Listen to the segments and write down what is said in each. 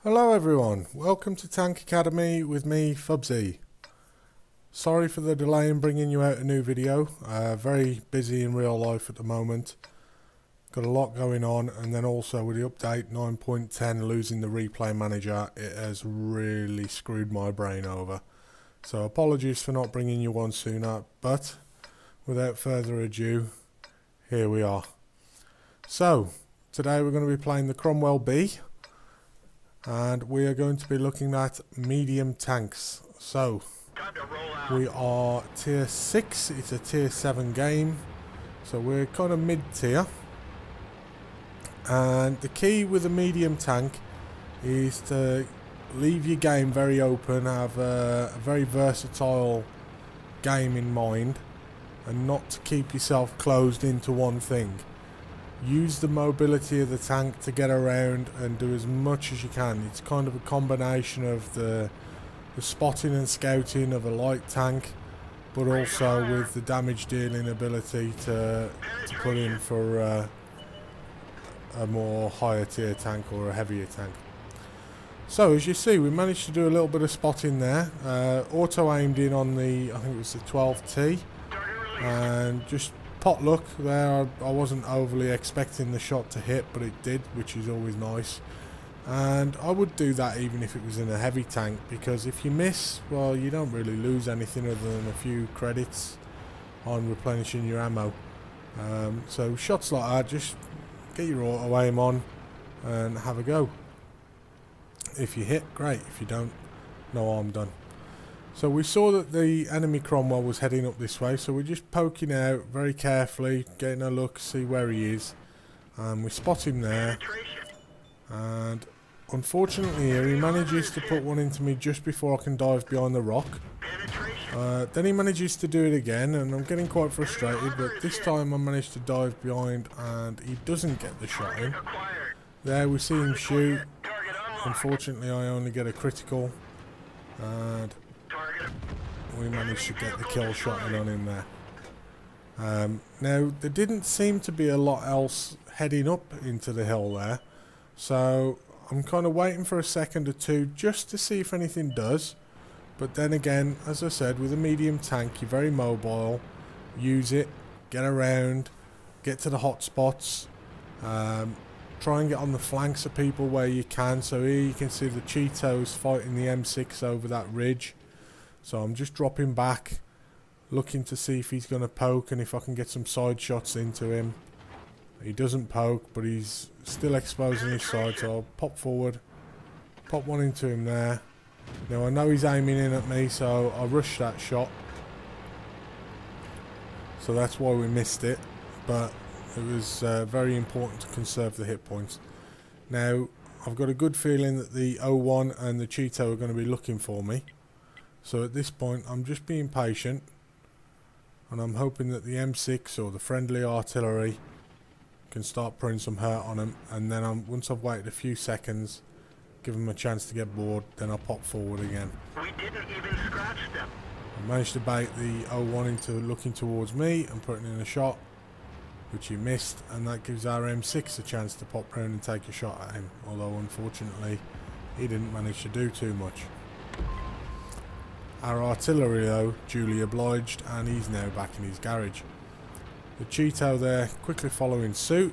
Hello everyone, welcome to Tank Academy with me, Fubzy. Sorry for the delay in bringing you out a new video, very busy in real life at the moment. Got a lot going on, and then also with the update 9.10 losing the replay manager, it has really screwed my brain over. So apologies for not bringing you one sooner, but without further ado, here we are. So, today we're going to be playing the Cromwell B. And we are going to be looking at medium tanks. So we are tier 6, it's a tier 7 game, so we're kind of mid tier. And the key with a medium tank is to leave your game very open, have a very versatile game in mind, and not to keep yourself closed into one thing. Use the mobility of the tank to get around and do as much as you can. It's kind of a combination of the spotting and scouting of a light tank, but also with the damage dealing ability to put in for a more higher tier tank or a heavier tank. So as you see, we managed to do a little bit of spotting there. Auto aimed in on the, I think it was the 12T, and just pot luck there. I wasn't overly expecting the shot to hit, but it did, which is always nice. And I would do that even if it was in a heavy tank, because if you miss, well, you don't really lose anything other than a few credits on replenishing your ammo. So shots like that, just get your auto aim on and have a go. If you hit, great. If you don't, no harm done. So we saw that the enemy Cromwell was heading up this way, so we're just poking out very carefully, getting a look, see where he is. And we spot him there. And unfortunately here, he manages to put one into me just before I can dive behind the rock. Then he manages to do it again, and I'm getting quite frustrated, but this time I managed to dive behind and he doesn't get the shot in. There we see him shoot. Unfortunately I only get a critical, and we managed to get the kill shot in on him there. Now there didn't seem to be a lot else heading up into the hill there, so I'm kind of waiting for a second or two just to see if anything does. But then again, as I said, with a medium tank you're very mobile. Use it, get around, get to the hot spots, try and get on the flanks of people where you can. So here you can see the Cheetos fighting the M6 over that ridge. So I'm just dropping back, looking to see if he's going to poke and if I can get some side shots into him. He doesn't poke, but he's still exposing his side, so I'll pop forward, pop one into him there. Now I know he's aiming in at me, so I rushed that shot. So that's why we missed it, but it was very important to conserve the hit points. Now I've got a good feeling that the 01 and the Cheeto are going to be looking for me. So at this point I'm just being patient, and I'm hoping that the M6 or the friendly artillery can start putting some hurt on them, and then once I've waited a few seconds, give them a chance to get bored, then I'll pop forward again. We didn't even scratch them. I managed to bait the 01 into looking towards me and putting in a shot, which he missed, and that gives our M6 a chance to pop round and take a shot at him, although unfortunately he didn't manage to do too much. Our artillery though, duly obliged, and he's now back in his garage. The Cheeto there quickly following suit,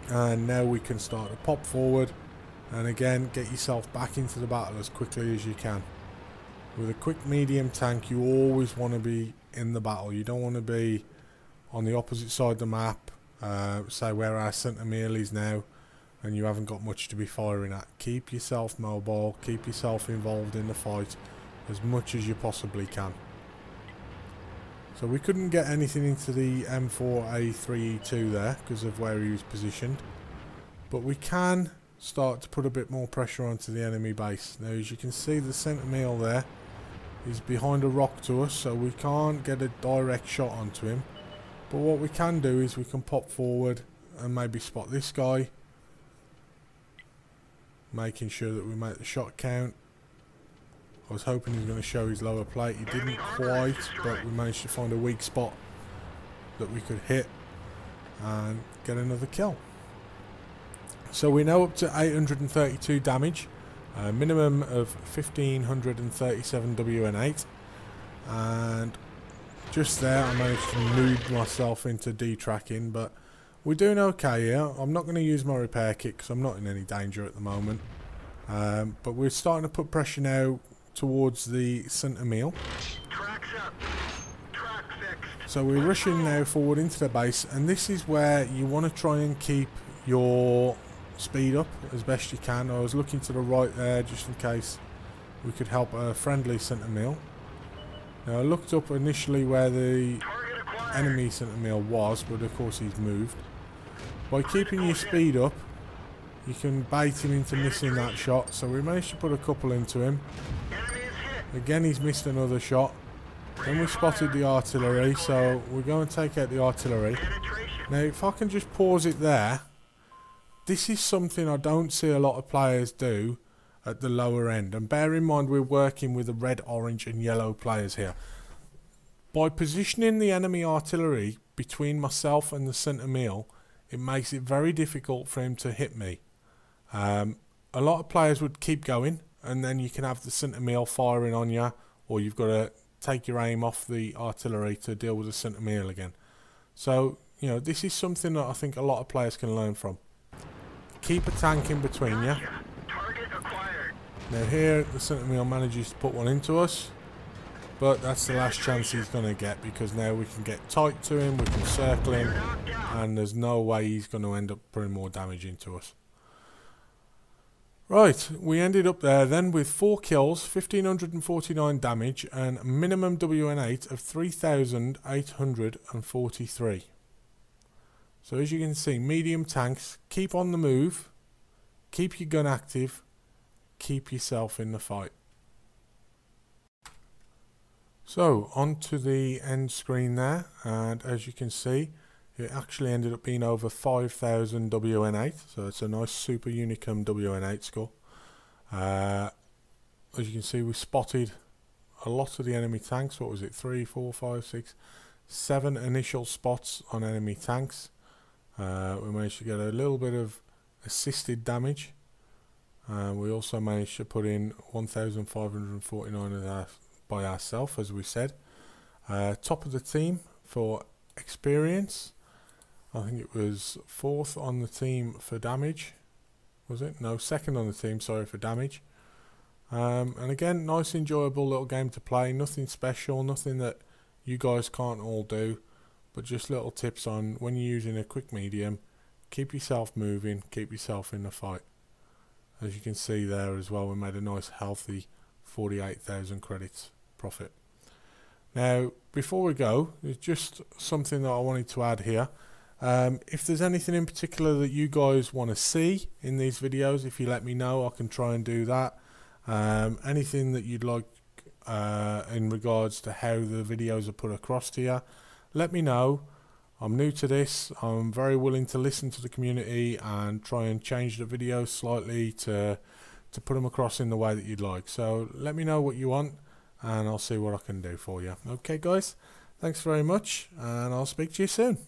and now we can start to pop forward and again get yourself back into the battle as quickly as you can. With a quick medium tank you always want to be in the battle. You don't want to be on the opposite side of the map, say where our centre meal is now, and you haven't got much to be firing at. Keep yourself mobile, keep yourself involved in the fight as much as you possibly can. So we couldn't get anything into the M4A3E2 there because of where he was positioned, but we can start to put a bit more pressure onto the enemy base. Now as you can see, the centre meal there is behind a rock to us, so we can't get a direct shot onto him, but what we can do is we can pop forward and maybe spot this guy, making sure that we make the shot count. I was hoping he was going to show his lower plate. He didn't quite, but we managed to find a weak spot that we could hit and get another kill. So we're now up to 832 damage, a minimum of 1537 WN8, and just there I managed to noob myself into D-tracking, but we're doing okay here. I'm not going to use my repair kit because I'm not in any danger at the moment, but we're starting to put pressure now towards the centre meal. Tracks up. Track fixed. So we're rushing now forward into the base, and this is where you want to try and keep your speed up as best you can. I was looking to the right there just in case we could help a friendly centre meal. Now I looked up initially where the enemy centre meal was, but of course he's moved. By keeping your speed up, you can bait him into missing that shot. So we managed to put a couple into him. Again, he's missed another shot. Then we spotted the artillery, so we're going to take out the artillery. Now if I can just pause it there, this is something I don't see a lot of players do at the lower end. And bear in mind we're working with the red, orange and yellow players here. By positioning the enemy artillery between myself and the centre meal, it makes it very difficult for him to hit me. A lot of players would keep going, and then you can have the centre meal firing on you, or you've got to take your aim off the artillery to deal with the centre meal again. So, you know, this is something that I think a lot of players can learn from. Keep a tank in between you. Now here, the centre meal manages to put one into us, but that's the last chance he's going to get, because now we can get tight to him, we can circle him, and there's no way he's going to end up putting more damage into us. Right, we ended up there then with 4 kills, 1549 damage, and a minimum WN8 of 3843. So as you can see, medium tanks, keep on the move, keep your gun active, keep yourself in the fight. So on to the end screen there, and as you can see, it actually ended up being over 5,000 WN8, so it's a nice super unicum WN8 score. As you can see, we spotted a lot of the enemy tanks. What was it? 3, 4, 5, 6, 7 initial spots on enemy tanks. We managed to get a little bit of assisted damage. We also managed to put in 1,549 by ourselves, as we said. Top of the team for experience. I think it was 4th on the team for damage. Was it? No, 2nd on the team, sorry, for damage. And again, nice enjoyable little game to play. Nothing special, nothing that you guys can't all do, but just little tips on when you're using a quick medium, keep yourself moving, keep yourself in the fight. As you can see there as well, we made a nice healthy 48,000 credits profit. Now, before we go, there's just something that I wanted to add here. If there's anything in particular that you guys want to see in these videos, if you let me know, I can try and do that. Anything that you'd like in regards to how the videos are put across to you, let me know. I'm new to this. I'm very willing to listen to the community and try and change the videos slightly to put them across in the way that you'd like. So let me know what you want, and I'll see what I can do for you. Okay guys, thanks very much, and I'll speak to you soon.